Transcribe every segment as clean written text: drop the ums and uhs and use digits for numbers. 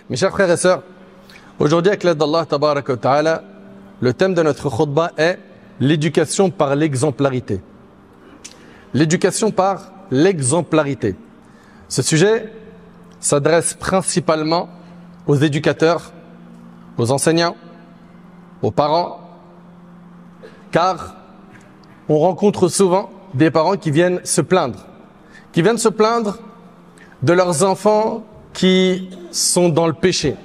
Mes chers frères et sœurs, aujourd'hui avec l'aide d'Allah Tabaraka wa Ta'ala, le thème de notre khutbah est l'éducation par l'exemplarité. L'éducation par l'exemplarité. Ce sujet s'adresse principalement aux éducateurs, aux enseignants, aux parents, car on rencontre souvent des parents qui viennent se plaindre de leurs enfants qui sont dans le péché,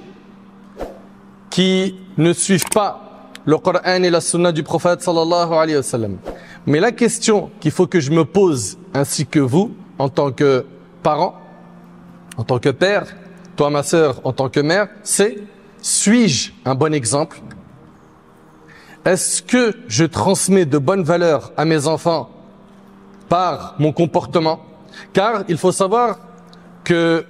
qui ne suivent pas le Coran et la Sunna du prophète sallallahu alayhi wa sallam. Mais la question qu'il faut que je me pose, ainsi que vous, en tant que parent, en tant que père, toi ma sœur, en tant que mère, c'est: suis-je un bon exemple? Est-ce que je transmets de bonnes valeurs à mes enfants par mon comportement? Car il faut savoir que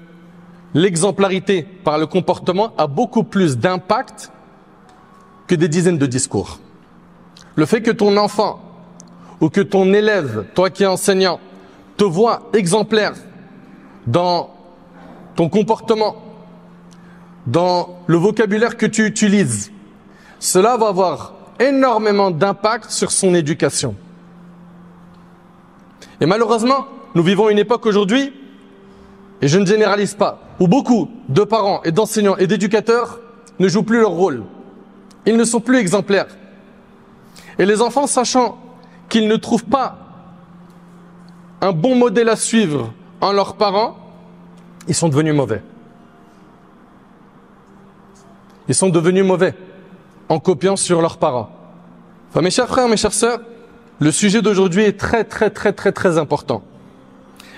l'exemplarité par le comportement a beaucoup plus d'impact que des dizaines de discours. Le fait que ton enfant ou que ton élève, toi qui es enseignant, te voit exemplaire dans ton comportement, dans le vocabulaire que tu utilises, cela va avoir énormément d'impact sur son éducation. Et malheureusement, nous vivons une époque aujourd'hui, et je ne généralise pas, où beaucoup de parents et d'enseignants et d'éducateurs ne jouent plus leur rôle. Ils ne sont plus exemplaires. Et les enfants, sachant qu'ils ne trouvent pas un bon modèle à suivre en leurs parents, ils sont devenus mauvais. Ils sont devenus mauvais en copiant sur leurs parents. Enfin, mes chers frères, mes chères sœurs, le sujet d'aujourd'hui est très important.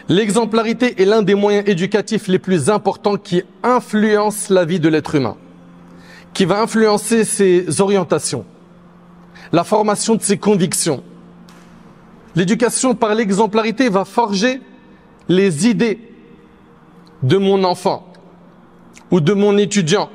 L'exemplarité est l'un des moyens éducatifs les plus importants qui influencent la vie de l'être humain, qui va influencer ses orientations, la formation de ses convictions. L'éducation par l'exemplarité va forger les idées de mon enfant ou de mon étudiant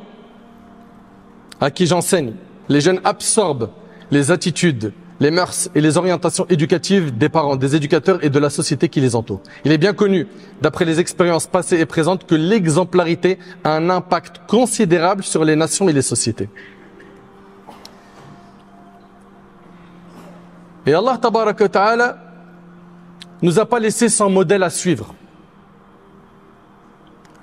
à qui j'enseigne. Les jeunes absorbent les attitudes, les mœurs et les orientations éducatives des parents, des éducateurs et de la société qui les entoure. Il est bien connu, d'après les expériences passées et présentes, que l'exemplarité a un impact considérable sur les nations et les sociétés. Et Allah Tabaraka wa Ta'ala nous a pas laissé sans modèle à suivre.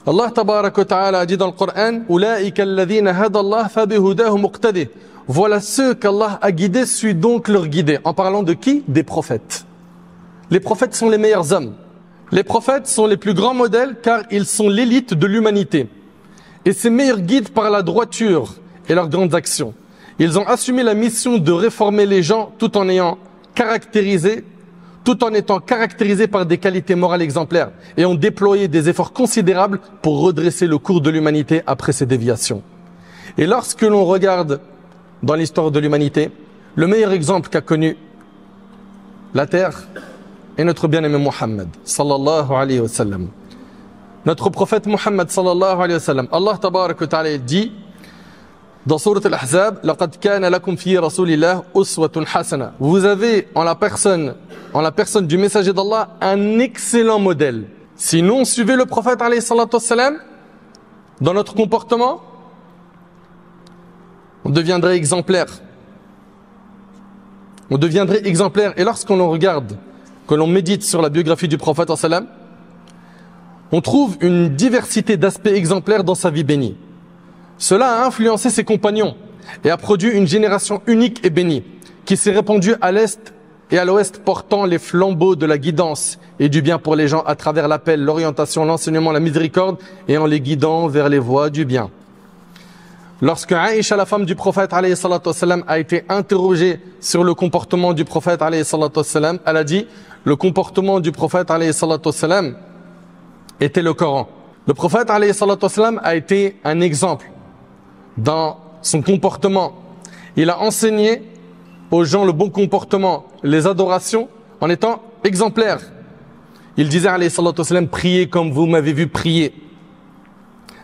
Allah Tabaraka wa Ta'ala a dit dans le Coran: Ulaika alladhina hada Allah fabihudahu muqtadi. Voilà ceux qu'Allah a guidés, suis donc leur guidé. En parlant de qui? Des prophètes. Les prophètes sont les meilleurs hommes. Les prophètes sont les plus grands modèles car ils sont l'élite de l'humanité. Et ces meilleurs guides par la droiture et leurs grandes actions. Ils ont assumé la mission de réformer les gens tout en étant caractérisés par des qualités morales exemplaires et ont déployé des efforts considérables pour redresser le cours de l'humanité après ces déviations. Et lorsque l'on regarde dans l'histoire de l'humanité, le meilleur exemple qu'a connu la terre est notre bien-aimé Muhammad sallallahu alayhi wa sallam. Notre prophète Muhammad sallallahu alayhi wa sallam, Allah tabaraka wa ta'ala dit dans Sourate Al-Ahzab: Laqad kana lakum fi rasulillah uswatun hasana. Vous avez en la personne du messager d'Allah un excellent modèle. Si nous on suivait le prophète alayhi salatu wa sallam dans notre comportement, on deviendrait exemplaire. On deviendrait exemplaire. Et lorsqu'on regarde, que l'on médite sur la biographie du prophète sallam, on trouve une diversité d'aspects exemplaires dans sa vie bénie. Cela a influencé ses compagnons et a produit une génération unique et bénie qui s'est répandue à l'est et à l'ouest, portant les flambeaux de la guidance et du bien pour les gens à travers l'appel, l'orientation, l'enseignement, la miséricorde et en les guidant vers les voies du bien. Lorsque Aïcha, la femme du prophète alayhi salatu wassalam, a été interrogée sur le comportement du prophète alayhi salatu wassalam, elle a dit: le comportement du prophète alayhi salatu wassalam était le Coran. Le prophète alayhi salatu wassalam a été un exemple dans son comportement. Il a enseigné aux gens le bon comportement, les adorations, en étant exemplaire. Il disait alayhi salatu wassalam: priez comme vous m'avez vu prier.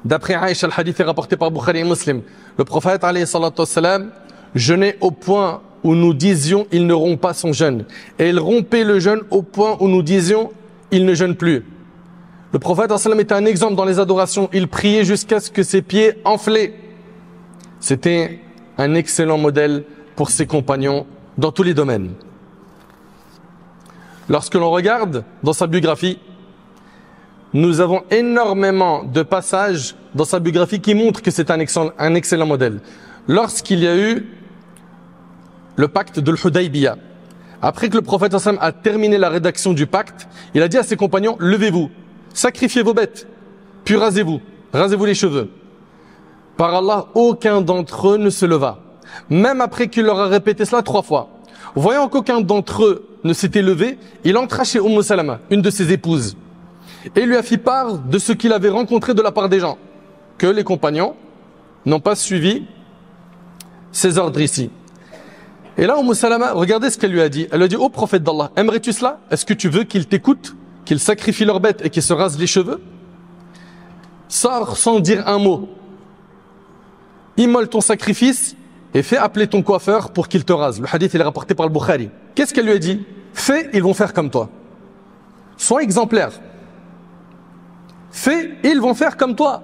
D'après Aïcha, le hadith est rapporté par Bukhari et Muslim. Le prophète alayhi salatu wassalam jeûnait au point où nous disions: il ne rompt pas son jeûne. Et il rompait le jeûne au point où nous disions: il ne jeûne plus. Le prophète sallam était un exemple dans les adorations. Il priait jusqu'à ce que ses pieds enflaient. C'était un excellent modèle pour ses compagnons dans tous les domaines. Lorsque l'on regarde dans sa biographie, nous avons énormément de passages dans sa biographie qui montrent que c'est un excellent modèle. Lorsqu'il y a eu le pacte de l'Hudaybiyah, après que le prophète sallam a terminé la rédaction du pacte, il a dit à ses compagnons, levez-vous, sacrifiez vos bêtes, puis rasez-vous les cheveux. Par Allah, aucun d'entre eux ne se leva. Même après qu'il leur a répété cela 3 fois. Voyant qu'aucun d'entre eux ne s'était levé, il entra chez Salama, une de ses épouses, et lui a fait part de ce qu'il avait rencontré de la part des gens, que les compagnons n'ont pas suivi ses ordres ici. Et là, Salama, regardez ce qu'elle lui a dit. Elle lui a dit, ô prophète d'Allah, aimerais-tu cela? Est-ce que tu veux qu'ils t'écoutent, qu'ils sacrifient leurs bêtes et qu'ils se rasent les cheveux? Sors sans dire un mot. Immole ton sacrifice et fais appeler ton coiffeur pour qu'il te rase. Le hadith, il est rapporté par le Bukhari. Qu'est-ce qu'elle lui a dit? Fais, ils vont faire comme toi. Sois exemplaire. Fais, ils vont faire comme toi.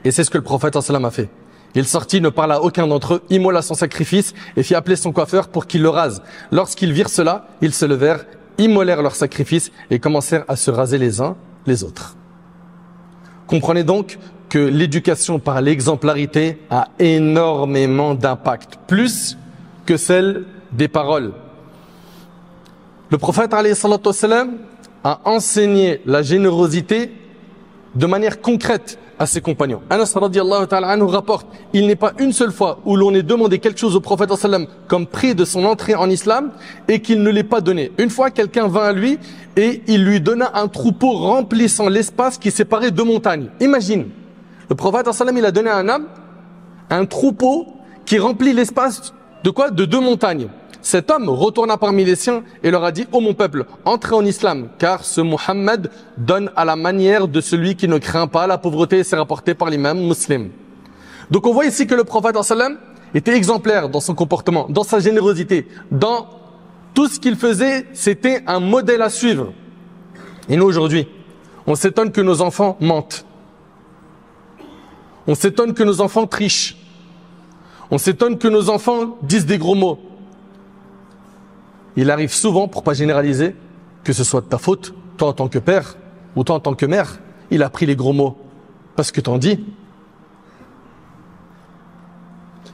Et c'est ce que le prophète sallam a fait. Il sortit, ne parla à aucun d'entre eux, immola son sacrifice et fit appeler son coiffeur pour qu'il le rase. Lorsqu'ils virent cela, ils se levèrent, immolèrent leur sacrifice et commencèrent à se raser les uns les autres. Comprenez donc que l'éducation par l'exemplarité a énormément d'impact, plus que celle des paroles. Le prophète alayhi salatu wassalam a enseigné la générosité de manière concrète à ses compagnons. Anas radiyallahu ta'ala anhu rapporte, il n'est pas une seule fois où l'on ait demandé quelque chose au prophète sallam comme prix de son entrée en islam et qu'il ne l'ait pas donné. Une fois, quelqu'un vint à lui et il lui donna un troupeau remplissant l'espace qui séparait 2 montagnes. Imagine, le prophète sallam, il a donné à un homme un troupeau qui remplit l'espace de quoi? De 2 montagnes. Cet homme retourna parmi les siens et leur a dit, ô mon peuple, entrez en islam, car ce Muhammad donne à la manière de celui qui ne craint pas la pauvreté, et c'est rapporté par l'imam muslim. Donc on voit ici que le prophète sallam était exemplaire dans son comportement, dans sa générosité, dans tout ce qu'il faisait, c'était un modèle à suivre. Et nous aujourd'hui, on s'étonne que nos enfants mentent. On s'étonne que nos enfants trichent. On s'étonne que nos enfants disent des gros mots. Il arrive souvent, pour pas généraliser, que ce soit de ta faute, toi en tant que père ou toi en tant que mère, il a pris les gros mots parce que t'en dis.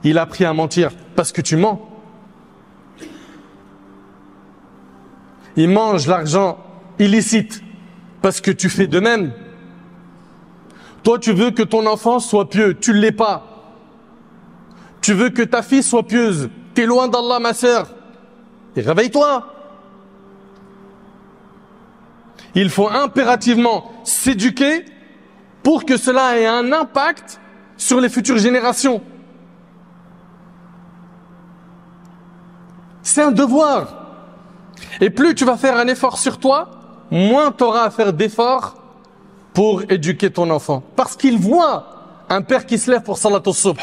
Il a appris à mentir parce que tu mens. Il mange l'argent illicite parce que tu fais de même. Toi, tu veux que ton enfant soit pieux, tu ne l'es pas. Tu veux que ta fille soit pieuse, t'es loin d'Allah, ma sœur. Et réveille-toi. Il faut impérativement s'éduquer pour que cela ait un impact sur les futures générations. C'est un devoir. Et plus tu vas faire un effort sur toi, moins tu auras à faire d'efforts pour éduquer ton enfant. Parce qu'il voit un père qui se lève pour salat al-subh.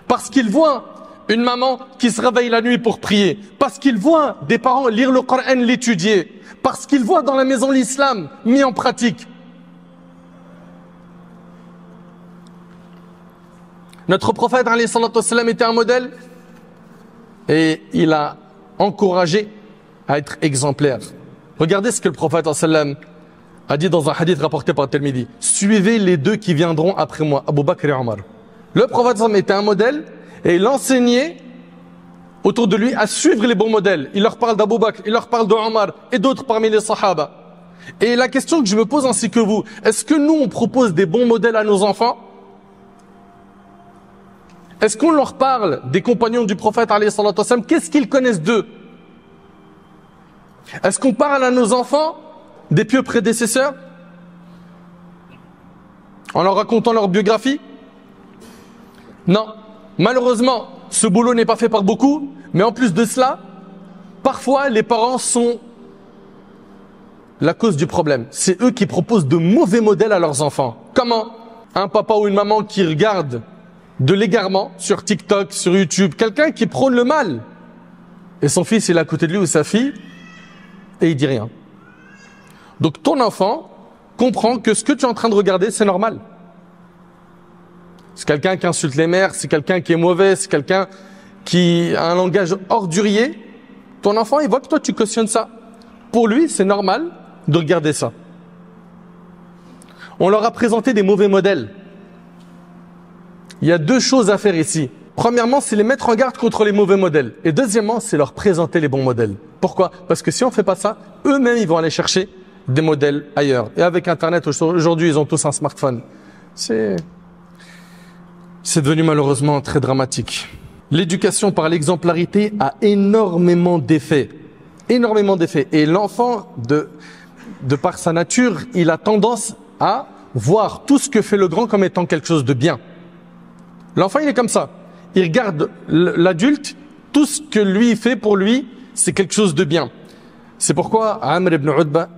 Parce qu'il voit une maman qui se réveille la nuit pour prier. Parce qu'il voit des parents lire le Coran, l'étudier. Parce qu'il voit dans la maison l'islam mis en pratique. Notre prophète alayhi salatu wassalam était un modèle et il a encouragé à être exemplaire. Regardez ce que le prophète sallam a dit dans un hadith rapporté par Tirmidhi. Suivez les 2 qui viendront après moi, Abu Bakr et Omar. Le prophète sallam était un modèle et il enseignait autour de lui à suivre les bons modèles. Il leur parle d'Abu Bakr, il leur parle d'Omar et d'autres parmi les sahaba. Et la question que je me pose ainsi que vous, est-ce que nous on propose des bons modèles à nos enfants? Est-ce qu'on leur parle des compagnons du prophète alayhi salatu wassalam? Qu'est-ce qu'ils connaissent d'eux? Est-ce qu'on parle à nos enfants des pieux prédécesseurs en leur racontant leur biographie? Non. Malheureusement, ce boulot n'est pas fait par beaucoup, mais en plus de cela, parfois les parents sont la cause du problème. C'est eux qui proposent de mauvais modèles à leurs enfants. Comment? Un papa ou une maman qui regarde de l'égarement sur TikTok, sur YouTube, quelqu'un qui prône le mal. Et son fils, il est à côté de lui ou sa fille, et il dit rien. Donc ton enfant, comprends que ce que tu es en train de regarder, c'est normal. C'est quelqu'un qui insulte les mères, c'est quelqu'un qui est mauvais, c'est quelqu'un qui a un langage ordurier. Ton enfant, il voit que toi, tu cautionnes ça. Pour lui, c'est normal de regarder ça. On leur a présenté des mauvais modèles. Il y a deux choses à faire ici. Premièrement, c'est les mettre en garde contre les mauvais modèles. Et deuxièmement, c'est leur présenter les bons modèles. Pourquoi? Parce que si on ne fait pas ça, eux-mêmes, ils vont aller chercher des modèles ailleurs. Et avec Internet, aujourd'hui, ils ont tous un smartphone. C'est devenu malheureusement très dramatique. L'éducation par l'exemplarité a énormément d'effets. Énormément d'effets. Et l'enfant, de par sa nature, il a tendance à voir tout ce que fait le grand comme étant quelque chose de bien. L'enfant, il est comme ça. Il regarde l'adulte, tout ce que lui fait pour lui, c'est quelque chose de bien. C'est pourquoi Amr ibn Udba,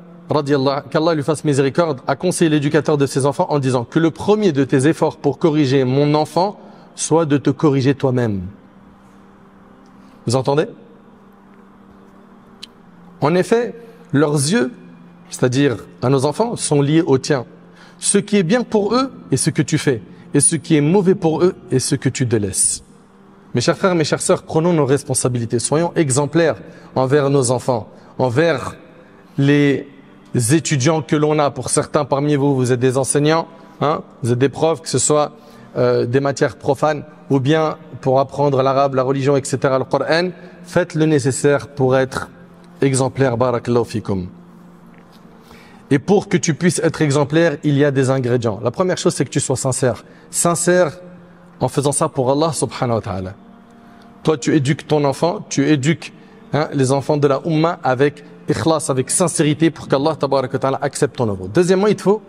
qu'Allah lui fasse miséricorde, a conseillé l'éducateur de ses enfants en disant que le premier de tes efforts pour corriger mon enfant soit de te corriger toi-même. Vous entendez? En effet, leurs yeux, c'est-à-dire à nos enfants, sont liés aux tiens. Ce qui est bien pour eux est ce que tu fais, et ce qui est mauvais pour eux est ce que tu délaisses. Mes chers frères, mes chères sœurs, prenons nos responsabilités, soyons exemplaires envers nos enfants, envers les étudiants que l'on a. Pour certains parmi vous, vous êtes des enseignants, hein, vous êtes des profs, que ce soit des matières profanes ou bien pour apprendre l'arabe, la religion, etc., le Coran. Faites le nécessaire pour être exemplaire, barakallahu fikum. Et pour que tu puisses être exemplaire, il y a des ingrédients. La première chose, c'est que tu sois sincère. Sincère en faisant ça pour Allah subhanahu wa ta'ala. Toi, tu éduques ton enfant, tu éduques les enfants de la Ummah avec ikhlas, avec sincérité pour qu'Allah tabarak wa ta'ala accepte ton œuvre. Deuxièmement, il te faut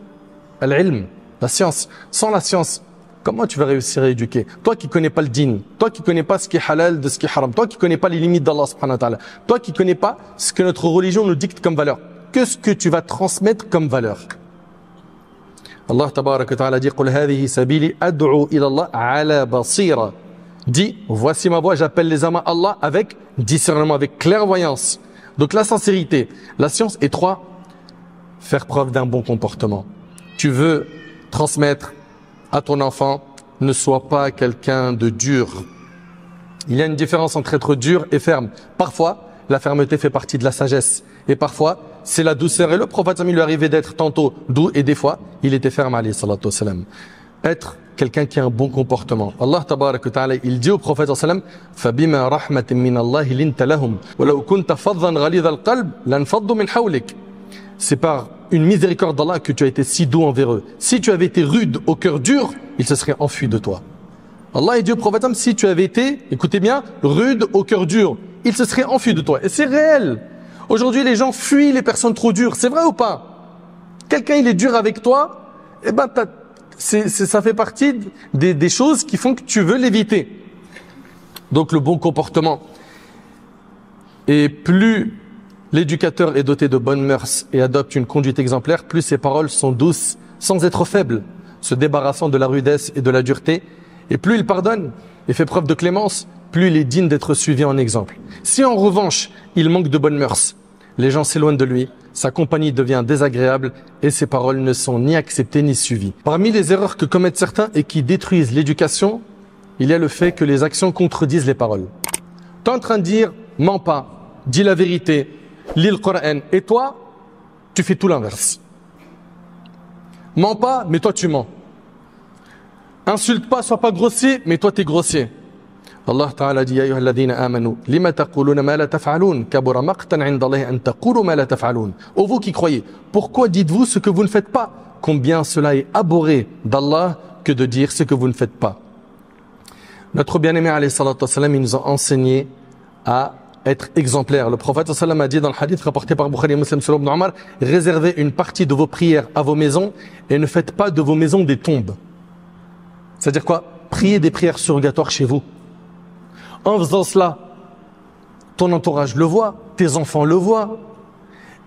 l'ilm, la science. Sans la science, comment tu vas réussir à éduquer? Toi qui connais pas le din, toi qui connais pas ce qui est halal de ce qui est haram, toi qui connais pas les limites d'Allah subhanahu wa ta'ala, toi qui connais pas ce que notre religion nous dicte comme valeur. Qu'est-ce que tu vas transmettre comme valeur? Allah tabarak wa ta'ala dit Qul hadhihi sabili ad'u ila Allah ala basira. Dis, voici ma voix, j'appelle les âmes à Allah avec discernement, avec clairvoyance. Donc la sincérité, la science. Et 3, faire preuve d'un bon comportement. Tu veux transmettre à ton enfant, ne sois pas quelqu'un de dur. Il y a une différence entre être dur et ferme. Parfois, la fermeté fait partie de la sagesse. Et parfois, c'est la douceur. Et le prophète, il lui arrivait d'être tantôt doux et des fois, il était ferme, alayhi salatu wassalam. Être quelqu'un qui a un bon comportement. Allah tabarak wa ta'ala, il dit au prophète sallam فَبِمَا رَحْمَةٍ مِّنَ اللَّهِ لِنْتَ لَهُمْ وَلَوْ كُنْتَ فَضًّا غَلِيظَ الْقَلْبِ لَانْفَضُّوا مِنْ حَوْلِكَ. C'est par une miséricorde d'Allah que tu as été si doux envers eux. Si tu avais été rude au cœur dur, ils se seraient enfuis de toi. Allah est dit au prophète, si tu avais été, écoutez bien, rude au cœur dur, ils se seraient enfuis de toi. Et c'est réel. Aujourd'hui, les gens fuient les personnes trop dures. C'est vrai ou pas? Quelqu'un, il est dur avec toi, eh ben, ça fait partie des choses qui font que tu veux l'éviter. Donc, le bon comportement. Et plus l'éducateur est doté de bonnes mœurs et adopte une conduite exemplaire, plus ses paroles sont douces, sans être faibles, se débarrassant de la rudesse et de la dureté. Et plus il pardonne et fait preuve de clémence, plus il est digne d'être suivi en exemple. Si en revanche, il manque de bonnes mœurs, les gens s'éloignent de lui, sa compagnie devient désagréable et ses paroles ne sont ni acceptées ni suivies. Parmi les erreurs que commettent certains et qui détruisent l'éducation, il y a le fait que les actions contredisent les paroles. Tu es en train de dire, mens pas, dis la vérité, lis le Coran, et toi, tu fais tout l'inverse. Mens pas, mais toi tu mens. Insulte pas, sois pas grossier, mais toi tu es grossier. Allah Ta'ala dit, Ya ayyuhalladhina amanu, lima taquluna ma la taf'alun, kabura maqtan 'inda Allahi an taqulu ma la taf'alun. Ô vous qui croyez, pourquoi dites-vous ce que vous ne faites pas? Combien cela est abhorré d'Allah que de dire ce que vous ne faites pas. Notre bien-aimé alayhi salatu wassalam, il nous a enseigné à être exemplaire. Le prophète sallam a dit dans le hadith rapporté par Bukhari et Muslim sur Ibn Omar, réservez une partie de vos prières à vos maisons et ne faites pas de vos maisons des tombes. C'est-à-dire quoi? Priez des prières surrogatoires chez vous. En faisant cela, ton entourage le voit, tes enfants le voient.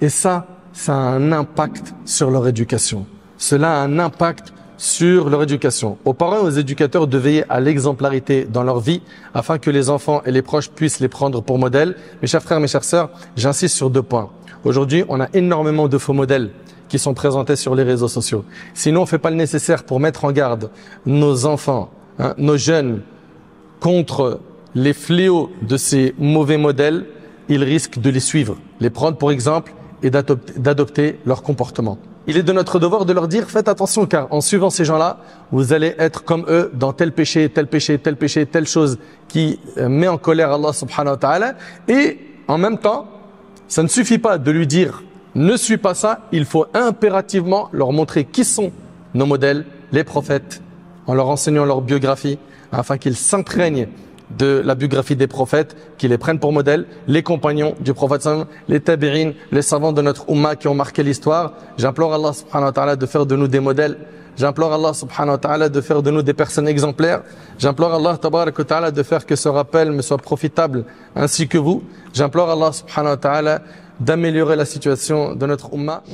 Et ça a un impact sur leur éducation. Cela a un impact sur leur éducation. Aux parents et aux éducateurs de veiller à l'exemplarité dans leur vie afin que les enfants et les proches puissent les prendre pour modèle. Mes chers frères, mes chères sœurs, j'insiste sur 2 points. Aujourd'hui, on a énormément de faux modèles qui sont présentés sur les réseaux sociaux. Sinon, on ne fait pas le nécessaire pour mettre en garde nos enfants, nos jeunes, contre les fléaux de ces mauvais modèles, ils risquent de les suivre, les prendre pour exemple et d'adopter leur comportement. Il est de notre devoir de leur dire, faites attention, car en suivant ces gens-là, vous allez être comme eux dans tel péché, tel péché, tel péché, telle chose qui met en colère Allah subhanahu wa ta'ala. Et en même temps, ça ne suffit pas de lui dire, ne suis pas ça, il faut impérativement leur montrer qui sont nos modèles, les prophètes, en leur enseignant leur biographie, afin qu'ils s'imprègnent de la biographie des prophètes, qu'ils les prennent pour modèle, les compagnons du prophète, les tabi'in, les savants de notre umma qui ont marqué l'histoire. J'implore Allah subhanahu wa ta'ala de faire de nous des modèles. J'implore Allah subhanahu wa ta'ala de faire de nous des personnes exemplaires. J'implore Allah tabarak wa ta'ala de faire que ce rappel me soit profitable ainsi que vous. J'implore Allah subhanahu wa ta'ala d'améliorer la situation de notre umma.